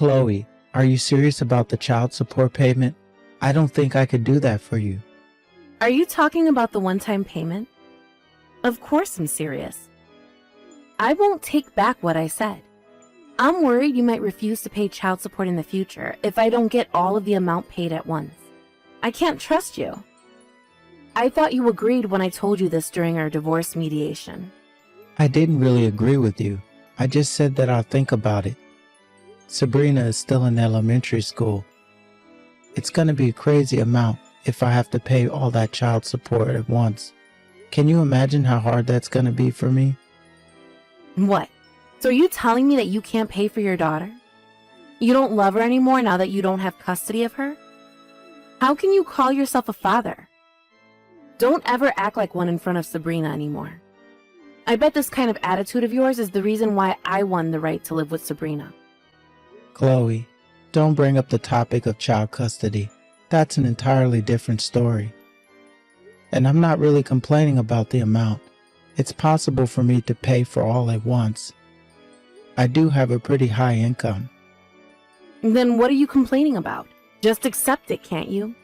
Chloe, are you serious about the child support payment? I don't think I could do that for you. Are you talking about the one-time payment? Of course I'm serious. I won't take back what I said. I'm worried you might refuse to pay child support in the future if I don't get all of the amount paid at once. I can't trust you. I thought you agreed when I told you this during our divorce mediation. I didn't really agree with you. I just said that I'll think about it. Sabrina is still in elementary school. It's going to be a crazy amount if I have to pay all that child support at once. Can you imagine how hard that's going to be for me? What? So are you telling me that you can't pay for your daughter? You don't love her anymore now that you don't have custody of her? How can you call yourself a father? Don't ever act like one in front of Sabrina anymore. I bet this kind of attitude of yours is the reason why I won the right to live with Sabrina. Chloe, don't bring up the topic of child custody. That's an entirely different story. And I'm not really complaining about the amount. It's possible for me to pay for all at once. I do have a pretty high income. Then what are you complaining about? Just accept it, can't you?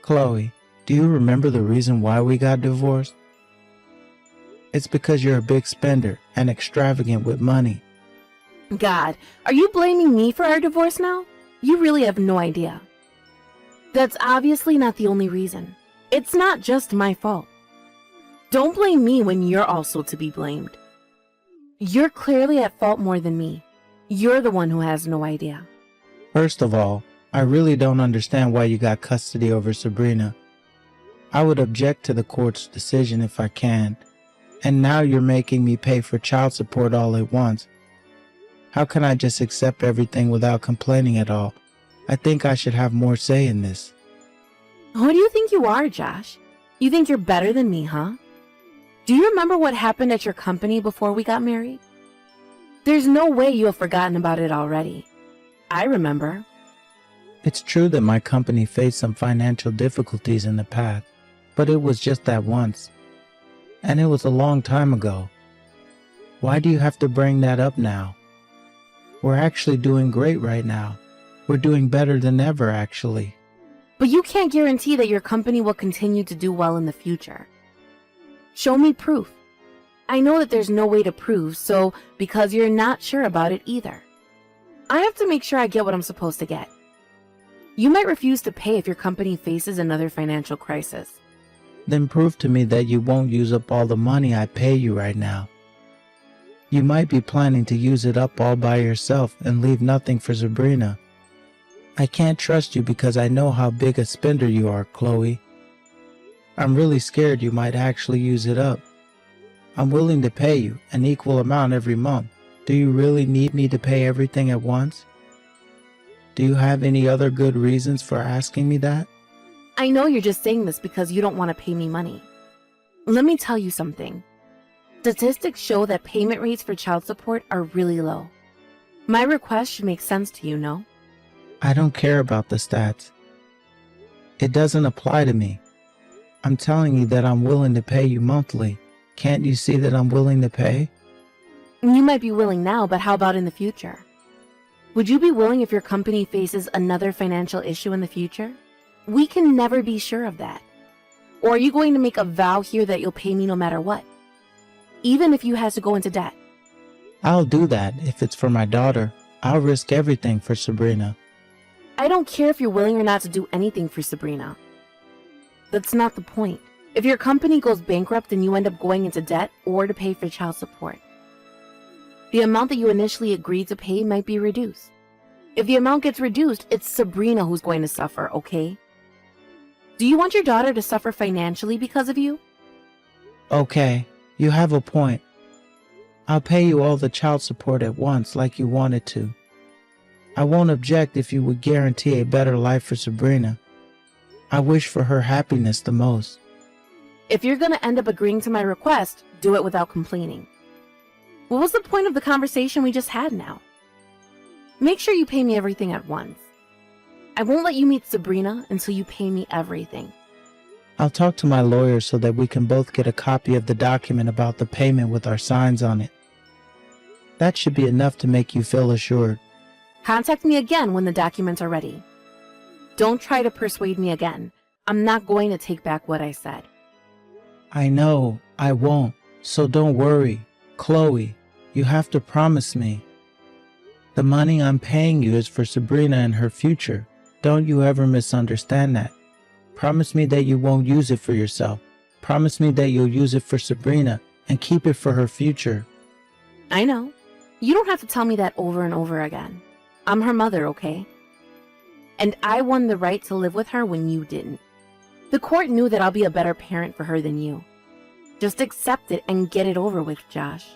Chloe, do you remember the reason why we got divorced? It's because you're a big spender and extravagant with money. God, are you blaming me for our divorce now? You really have no idea. That's obviously not the only reason. It's not just my fault. Don't blame me when you're also to be blamed. You're clearly at fault more than me. You're the one who has no idea. First of all, I really don't understand why you got custody over Sabrina. I would object to the court's decision if I can. And now you're making me pay for child support all at once. How can I just accept everything without complaining at all? I think I should have more say in this. Who do you think you are, Josh? You think you're better than me, huh? Do you remember what happened at your company before we got married? There's no way you have forgotten about it already. I remember. It's true that my company faced some financial difficulties in the past, but it was just that once. And it was a long time ago. Why do you have to bring that up now? We're actually doing great right now. We're doing better than ever, actually. But you can't guarantee that your company will continue to do well in the future. Show me proof. I know that there's no way to prove, so because you're not sure about it either. I have to make sure I get what I'm supposed to get. You might refuse to pay if your company faces another financial crisis. Then prove to me that you won't use up all the money I pay you right now. You might be planning to use it up all by yourself and leave nothing for Sabrina. I can't trust you because I know how big a spender you are, Chloe. I'm really scared you might actually use it up. I'm willing to pay you an equal amount every month. Do you really need me to pay everything at once? Do you have any other good reasons for asking me that? I know you're just saying this because you don't want to pay me money. Let me tell you something. Statistics show that payment rates for child support are really low. My request should make sense to you, no? I don't care about the stats. It doesn't apply to me. I'm telling you that I'm willing to pay you monthly. Can't you see that I'm willing to pay? You might be willing now, but how about in the future? Would you be willing if your company faces another financial issue in the future? We can never be sure of that. Or are you going to make a vow here that you'll pay me no matter what? Even if you had to go into debt? I'll do that if it's for my daughter. I'll risk everything for Sabrina. I don't care if you're willing or not to do anything for Sabrina. That's not the point. If your company goes bankrupt and you end up going into debt or to pay for child support, the amount that you initially agreed to pay might be reduced. If the amount gets reduced, it's Sabrina who's going to suffer, okay? Do you want your daughter to suffer financially because of you? Okay, you have a point. I'll pay you all the child support at once like you wanted to. I won't object if you would guarantee a better life for Sabrina. I wish for her happiness the most. If you're going to end up agreeing to my request, do it without complaining. What was the point of the conversation we just had now? Make sure you pay me everything at once. I won't let you meet Sabrina until you pay me everything. I'll talk to my lawyer so that we can both get a copy of the document about the payment with our signs on it. That should be enough to make you feel assured. Contact me again when the documents are ready. Don't try to persuade me again. I'm not going to take back what I said. I know, I won't, so don't worry. Chloe, you have to promise me. The money I'm paying you is for Sabrina and her future. Don't you ever misunderstand that. Promise me that you won't use it for yourself. Promise me that you'll use it for Sabrina and keep it for her future. I know. You don't have to tell me that over and over again. I'm her mother, okay? And I won the right to live with her when you didn't. The court knew that I'll be a better parent for her than you. Just accept it and get it over with, Josh.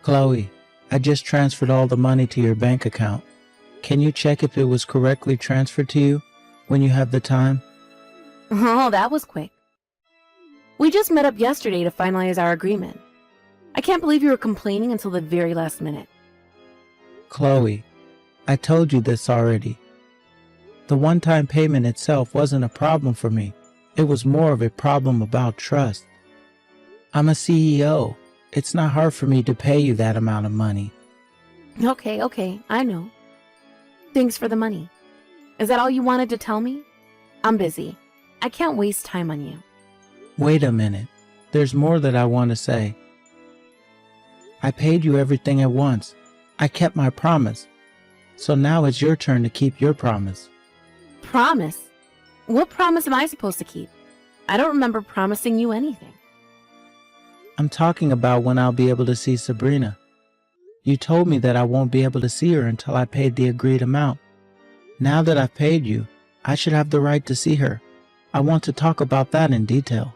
Chloe, I just transferred all the money to your bank account. Can you check if it was correctly transferred to you when you have the time? Oh, that was quick. We just met up yesterday to finalize our agreement. I can't believe you were complaining until the very last minute. Chloe, I told you this already. The one-time payment itself wasn't a problem for me. It was more of a problem about trust. I'm a CEO. It's not hard for me to pay you that amount of money. Okay, I know. Thanks for the money. Is that all you wanted to tell me? I'm busy. I can't waste time on you. Wait a minute. There's more that I want to say. I paid you everything at once. I kept my promise. So now it's your turn to keep your promise. Promise? What promise am I supposed to keep? I don't remember promising you anything. I'm talking about when I'll be able to see Sabrina. You told me that I won't be able to see her until I paid the agreed amount. Now that I've paid you, I should have the right to see her. I want to talk about that in detail.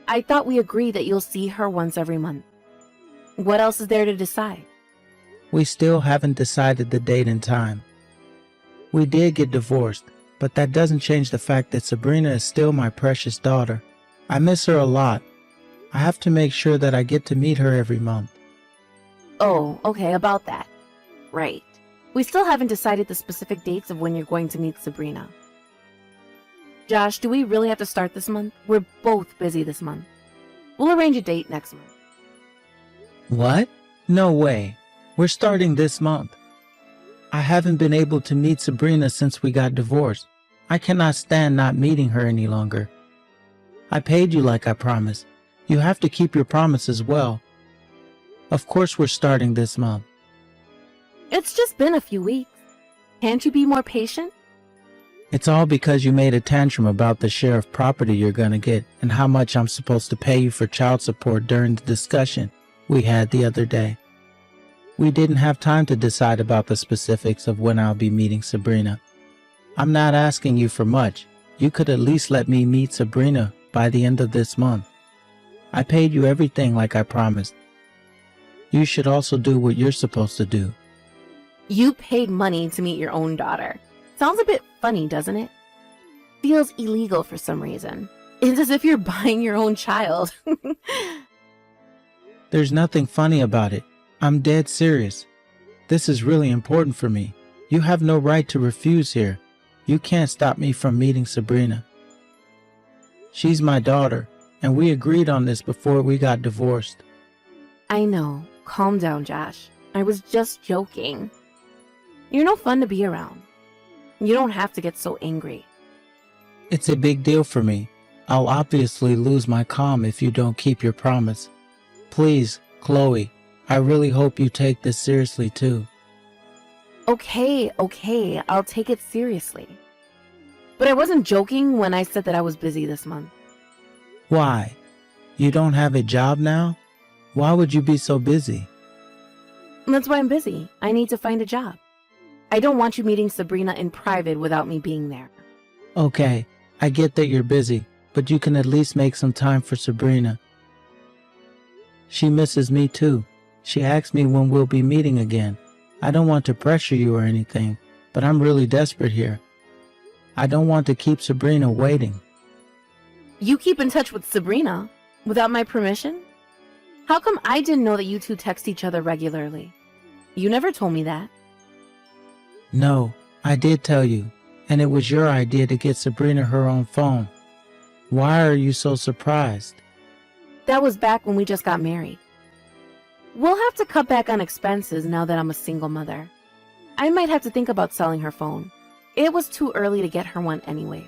I thought we agreed that you'll see her once every month. What else is there to decide? We still haven't decided the date and time. We did get divorced, but that doesn't change the fact that Sabrina is still my precious daughter. I miss her a lot. I have to make sure that I get to meet her every month. Oh, okay, about that. Right. We still haven't decided the specific dates of when you're going to meet Sabrina. Josh, do we really have to start this month? We're both busy this month. We'll arrange a date next month. What? No way. We're starting this month. I haven't been able to meet Sabrina since we got divorced. I cannot stand not meeting her any longer. I paid you like I promised. You have to keep your promise as well. Of course we're starting this month. It's just been a few weeks. Can't you be more patient? It's all because you made a tantrum about the share of property you're gonna get and how much I'm supposed to pay you for child support during the discussion we had the other day. We didn't have time to decide about the specifics of when I'll be meeting Sabrina. I'm not asking you for much. You could at least let me meet Sabrina by the end of this month. I paid you everything like I promised. You should also do what you're supposed to do. You paid money to meet your own daughter. Sounds a bit funny, doesn't it? Feels illegal for some reason. It's as if you're buying your own child. There's nothing funny about it. I'm dead serious. This is really important for me. You have no right to refuse here. You can't stop me from meeting Sabrina. She's my daughter, and we agreed on this before we got divorced. I know. Calm down, Josh. I was just joking. You're no fun to be around. You don't have to get so angry. It's a big deal for me. I'll obviously lose my calm if you don't keep your promise. Please, Chloe, I really hope you take this seriously too. Okay, I'll take it seriously. But I wasn't joking when I said that I was busy this month. Why? You don't have a job now? Why would you be so busy? That's why I'm busy. I need to find a job. I don't want you meeting Sabrina in private without me being there. Okay, I get that you're busy, but you can at least make some time for Sabrina. She misses me too. She asked me when we'll be meeting again. I don't want to pressure you or anything, but I'm really desperate here. I don't want to keep Sabrina waiting. You keep in touch with Sabrina without my permission? How come I didn't know that you two text each other regularly? You never told me that. No, I did tell you, and it was your idea to get Sabrina her own phone. Why are you so surprised? That was back when we just got married. We'll have to cut back on expenses now that I'm a single mother. I might have to think about selling her phone. It was too early to get her one anyways.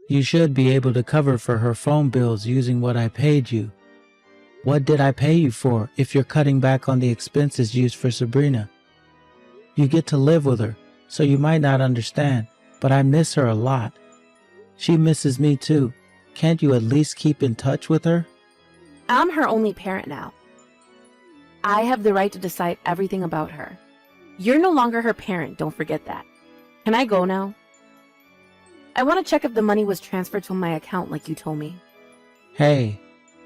You should be able to cover for her phone bills using what I paid you. What did I pay you for if you're cutting back on the expenses used for Sabrina? You get to live with her, so you might not understand, but I miss her a lot. She misses me too. Can't you at least keep in touch with her? I'm her only parent now. I have the right to decide everything about her. You're no longer her parent, don't forget that. Can I go now? I want to check if the money was transferred to my account like you told me. Hey,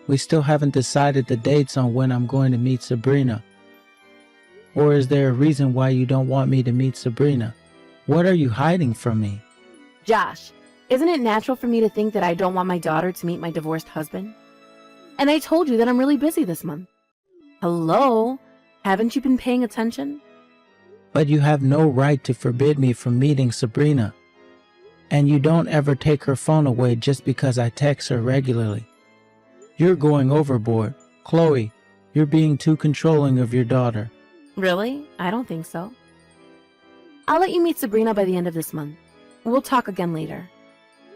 we still haven't decided the dates on when I'm going to meet Sabrina. Or is there a reason why you don't want me to meet Sabrina? What are you hiding from me? Josh, isn't it natural for me to think that I don't want my daughter to meet my divorced husband? And I told you that I'm really busy this month. Hello? Haven't you been paying attention? But you have no right to forbid me from meeting Sabrina. And you don't ever take her phone away just because I text her regularly. You're going overboard. Chloe, you're being too controlling of your daughter. Really? I don't think so. I'll let you meet Sabrina by the end of this month. We'll talk again later.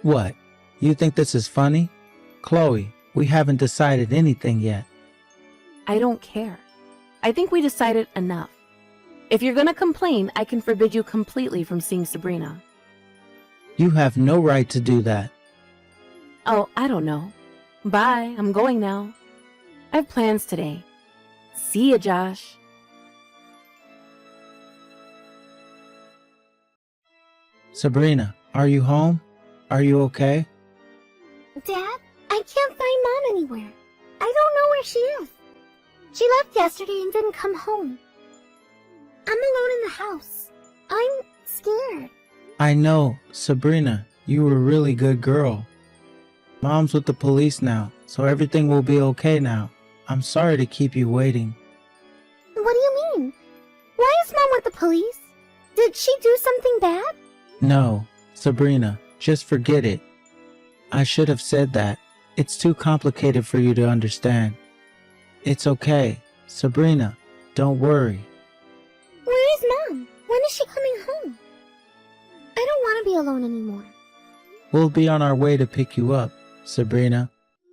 What? You think this is funny? Chloe, we haven't decided anything yet. I don't care. I think we decided enough. If you're gonna complain, I can forbid you completely from seeing Sabrina. You have no right to do that. Oh, I don't know. Bye, I'm going now. I have plans today. See ya, Josh. Sabrina, are you home? Are you okay? Dad, I can't find Mom anywhere. I don't know where she is. She left yesterday and didn't come home. I'm alone in the house. I'm scared. I know, Sabrina, you were a really good girl. Mom's with the police now, so everything will be okay now. I'm sorry to keep you waiting. What do you mean? Why is Mom with the police? Did she do something bad? No, Sabrina, just forget it. I should have said that. It's too complicated for you to understand. It's okay. Sabrina, don't worry. Where is Mom? When is she coming home? I don't want to be alone anymore. We'll be on our way to pick you up, Sabrina.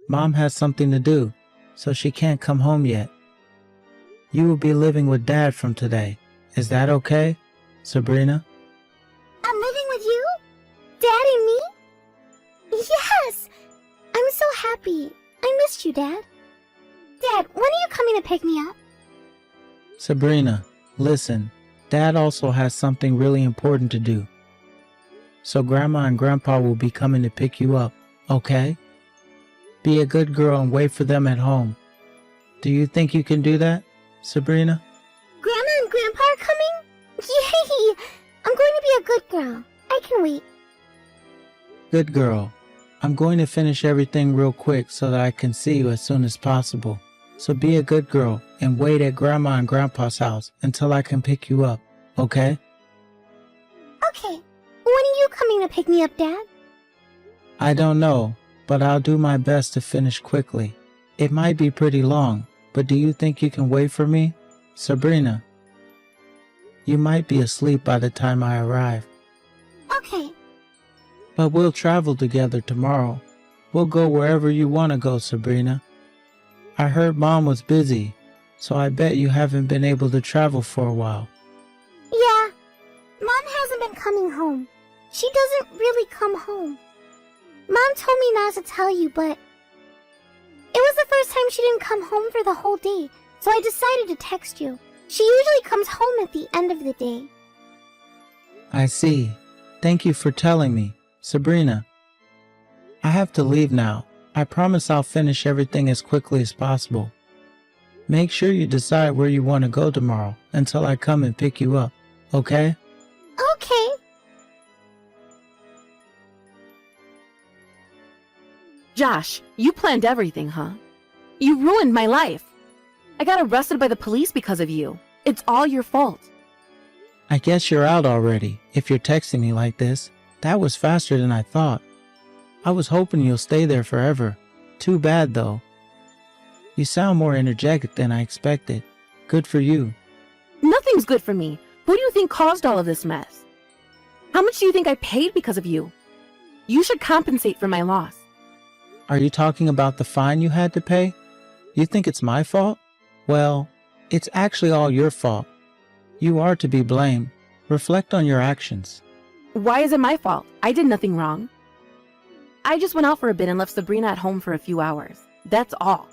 Mom has something to do, so she can't come home yet. You will be living with Dad from today. Is that okay, Sabrina? I'm living with you? Dad and me? Yes! I'm so happy. I missed you, Dad. Dad, when are you coming to pick me up? Sabrina, listen. Dad also has something really important to do. So Grandma and Grandpa will be coming to pick you up, okay? Be a good girl and wait for them at home. Do you think you can do that, Sabrina? Grandma and Grandpa are coming? Yay! I'm going to be a good girl. I can wait. Good girl. I'm going to finish everything real quick so that I can see you as soon as possible. So be a good girl and wait at Grandma and Grandpa's house until I can pick you up, okay? Okay. When are you coming to pick me up, Dad? I don't know, but I'll do my best to finish quickly. It might be pretty long, but do you think you can wait for me, Sabrina? You might be asleep by the time I arrive. Okay. But we'll travel together tomorrow. We'll go wherever you want to go, Sabrina. I heard Mom was busy, so I bet you haven't been able to travel for a while. Yeah. Mom hasn't been coming home. She doesn't really come home. Mom told me not to tell you, but it was the first time she didn't come home for the whole day, so I decided to text you. She usually comes home at the end of the day. I see. Thank you for telling me, Sabrina. I have to leave now. I promise I'll finish everything as quickly as possible. Make sure you decide where you want to go tomorrow until I come and pick you up, okay? Okay. Josh, you planned everything, huh? You ruined my life. I got arrested by the police because of you. It's all your fault. I guess you're out already, if you're texting me like this. That was faster than I thought. I was hoping you'll stay there forever. Too bad, though. You sound more energetic than I expected. Good for you. Nothing's good for me. Who do you think caused all of this mess? How much do you think I paid because of you? You should compensate for my loss. Are you talking about the fine you had to pay? You think it's my fault? Well, it's actually all your fault. You are to be blamed. Reflect on your actions. Why is it my fault? I did nothing wrong. I just went out for a bit and left Sabrina at home for a few hours. That's all.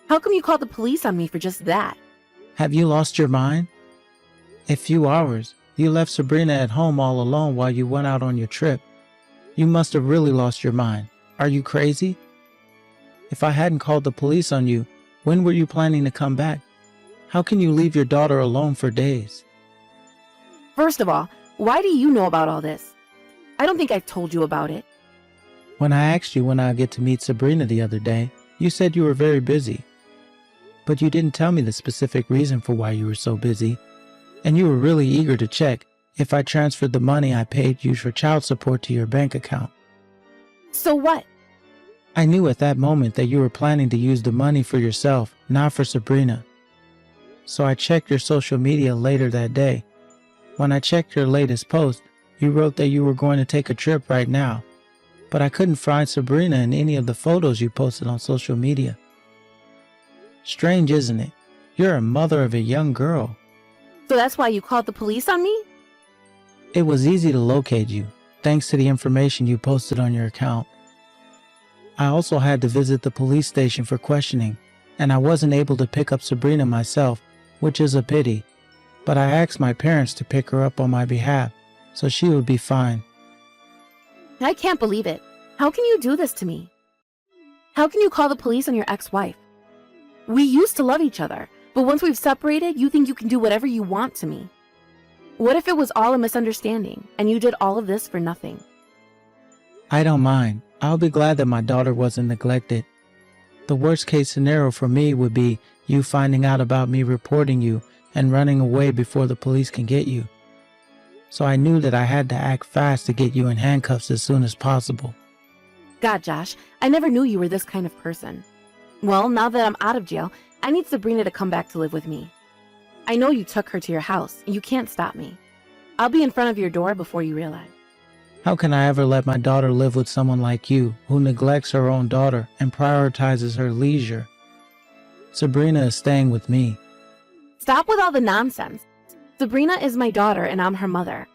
How come you called the police on me for just that? Have you lost your mind? A few hours. You left Sabrina at home all alone while you went out on your trip. You must have really lost your mind. Are you crazy? If I hadn't called the police on you, when were you planning to come back? How can you leave your daughter alone for days? First of all, why do you know about all this? I don't think I've told you about it. When I asked you when I'd get to meet Sabrina the other day, you said you were very busy. But you didn't tell me the specific reason for why you were so busy. And you were really eager to check if I transferred the money I paid you for child support to your bank account. So what? I knew at that moment that you were planning to use the money for yourself, not for Sabrina. So I checked your social media later that day. When I checked your latest post, you wrote that you were going to take a trip right now. But I couldn't find Sabrina in any of the photos you posted on social media. Strange, isn't it? You're a mother of a young girl. So that's why you called the police on me? It was easy to locate you, thanks to the information you posted on your account. I also had to visit the police station for questioning, and I wasn't able to pick up Sabrina myself, which is a pity. But I asked my parents to pick her up on my behalf, so she would be fine. I can't believe it. How can you do this to me? How can you call the police on your ex-wife? We used to love each other, but once we've separated, you think you can do whatever you want to me. What if it was all a misunderstanding, and you did all of this for nothing? I don't mind. I'll be glad that my daughter wasn't neglected. The worst case scenario for me would be you finding out about me reporting you and running away before the police can get you. So I knew that I had to act fast to get you in handcuffs as soon as possible. God, Josh, I never knew you were this kind of person. Well, now that I'm out of jail, I need Sabrina to come back to live with me. I know you took her to your house. You can't stop me. I'll be in front of your door before you realize. How can I ever let my daughter live with someone like you who neglects her own daughter and prioritizes her leisure? Sabrina is staying with me. Stop with all the nonsense. Sabrina is my daughter and I'm her mother.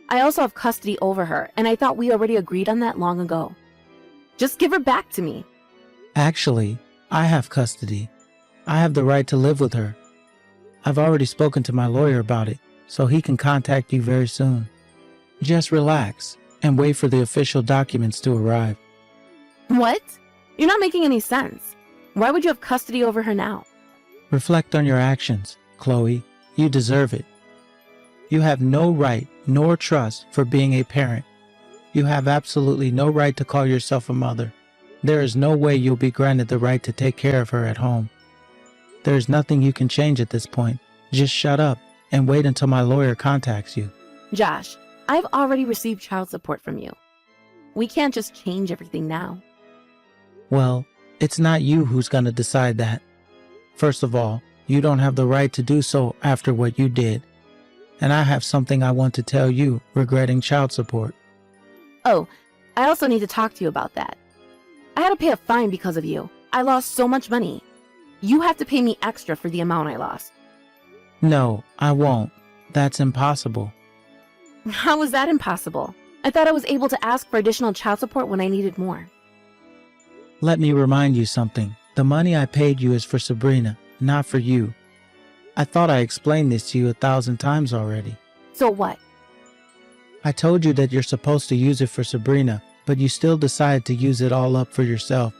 I also have custody over her, and I thought we already agreed on that long ago. Just give her back to me. Actually, I have custody. I have the right to live with her. I've already spoken to my lawyer about it, so he can contact you very soon. Just relax and wait for the official documents to arrive. What? You're not making any sense. Why would you have custody over her now? Reflect on your actions, Chloe. You deserve it. You have no right nor trust for being a parent. You have absolutely no right to call yourself a mother. There is no way you'll be granted the right to take care of her at home. There is nothing you can change at this point. Just shut up and wait until my lawyer contacts you. Josh, I've already received child support from you. We can't just change everything now. Well, it's not you who's going to decide that. First of all, you don't have the right to do so after what you did. And I have something I want to tell you regarding child support. Oh, I also need to talk to you about that. I had to pay a fine because of you. I lost so much money. You have to pay me extra for the amount I lost. No, I won't. That's impossible. How is that impossible? I thought I was able to ask for additional child support when I needed more. Let me remind you something. The money I paid you is for Sabrina, not for you. I thought I explained this to you 1,000 times already. So what? I told you that you're supposed to use it for Sabrina, but you still decided to use it all up for yourself.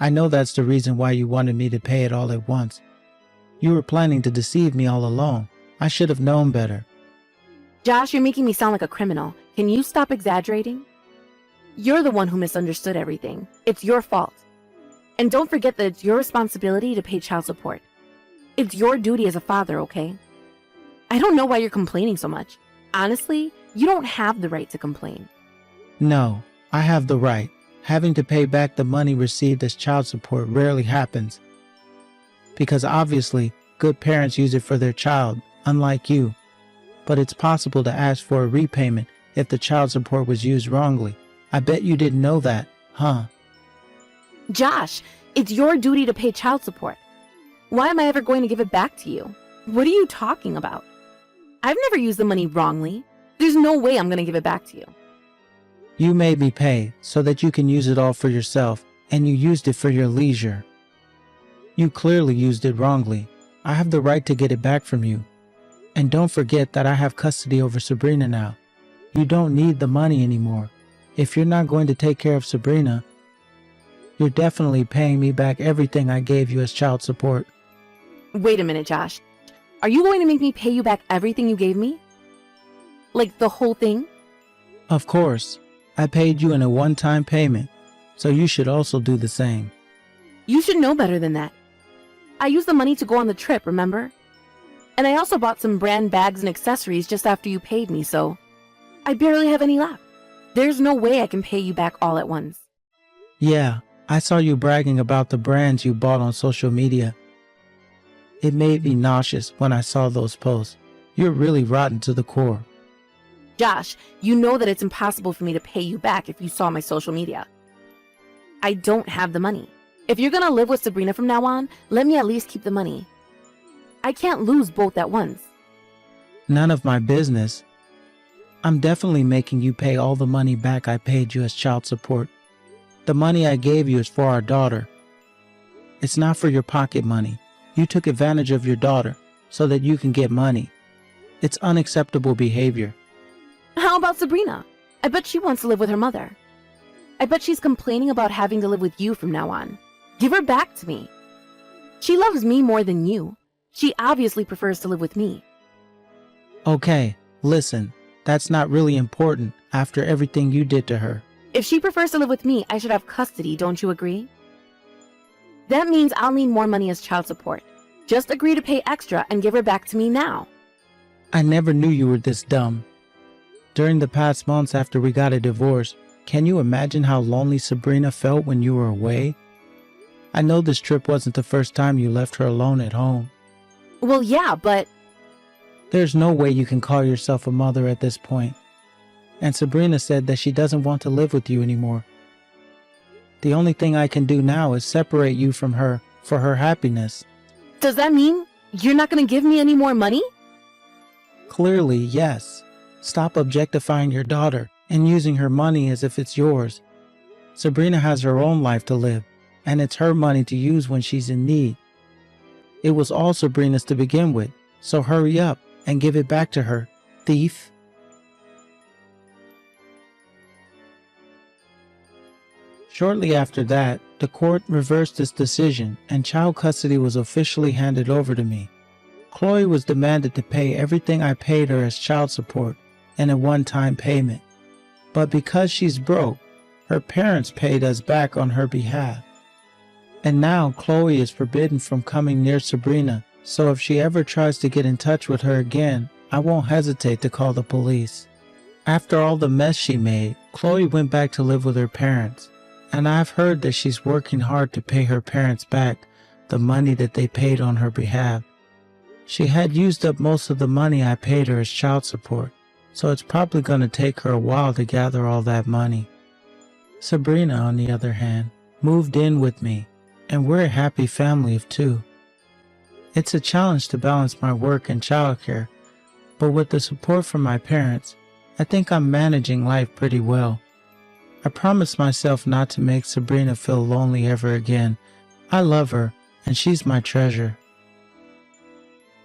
I know that's the reason why you wanted me to pay it all at once. You were planning to deceive me all along. I should have known better. Josh, you're making me sound like a criminal. Can you stop exaggerating? You're the one who misunderstood everything. It's your fault. And don't forget that it's your responsibility to pay child support. It's your duty as a father, okay? I don't know why you're complaining so much. Honestly, you don't have the right to complain. No, I have the right. Having to pay back the money received as child support rarely happens, because obviously good parents use it for their child, unlike you. But it's possible to ask for a repayment if the child support was used wrongly. I bet you didn't know that, huh? Josh, it's your duty to pay child support. Why am I ever going to give it back to you? What are you talking about? I've never used the money wrongly. There's no way I'm going to give it back to you. You made me pay so that you can use it all for yourself, and you used it for your leisure. You clearly used it wrongly. I have the right to get it back from you. And don't forget that I have custody over Sabrina now. You don't need the money anymore. If you're not going to take care of Sabrina, you're definitely paying me back everything I gave you as child support. Wait a minute, Josh. Are you going to make me pay you back everything you gave me? Like the whole thing? Of course. I paid you in a one-time payment, so you should also do the same. You should know better than that. I used the money to go on the trip, remember? And I also bought some brand bags and accessories just after you paid me, so I barely have any left. There's no way I can pay you back all at once. Yeah, I saw you bragging about the brands you bought on social media. It made me nauseous when I saw those posts. You're really rotten to the core. Josh, you know that it's impossible for me to pay you back if you saw my social media. I don't have the money. If you're gonna live with Sabrina from now on, let me at least keep the money. I can't lose both at once. None of my business. I'm definitely making you pay all the money back I paid you as child support. The money I gave you is for our daughter. It's not for your pocket money. You took advantage of your daughter so that you can get money. It's unacceptable behavior. How about Sabrina? I bet she wants to live with her mother. I bet she's complaining about having to live with you from now on. Give her back to me. She loves me more than you. She obviously prefers to live with me. Okay, listen, that's not really important after everything you did to her. If she prefers to live with me, I should have custody, don't you agree? That means I'll need more money as child support. Just agree to pay extra and give her back to me now. I never knew you were this dumb. During the past months after we got a divorce, can you imagine how lonely Sabrina felt when you were away? I know this trip wasn't the first time you left her alone at home. Well, yeah, but There's no way you can call yourself a mother at this point. And Sabrina said that she doesn't want to live with you anymore. The only thing I can do now is separate you from her for her happiness. does that mean you're not going to give me any more money? Clearly, yes. Stop objectifying your daughter and using her money as if it's yours. Sabrina has her own life to live, and it's her money to use when she's in need. It was all Sabrina's to begin with, so hurry up and give it back to her, thief. Shortly after that, the court reversed its decision and child custody was officially handed over to me. Chloe was demanded to pay everything I paid her as child support in a one-time payment. But because she's broke, her parents paid us back on her behalf. And now Chloe is forbidden from coming near Sabrina, so if she ever tries to get in touch with her again, I won't hesitate to call the police. After all the mess she made, Chloe went back to live with her parents. And I've heard that she's working hard to pay her parents back the money that they paid on her behalf. She had used up most of the money I paid her as child support, so it's probably going to take her a while to gather all that money. Sabrina, on the other hand, moved in with me, and we're a happy family of two. It's a challenge to balance my work and childcare, but with the support from my parents, I think I'm managing life pretty well. I promised myself not to make Sabrina feel lonely ever again. I love her, and she's my treasure.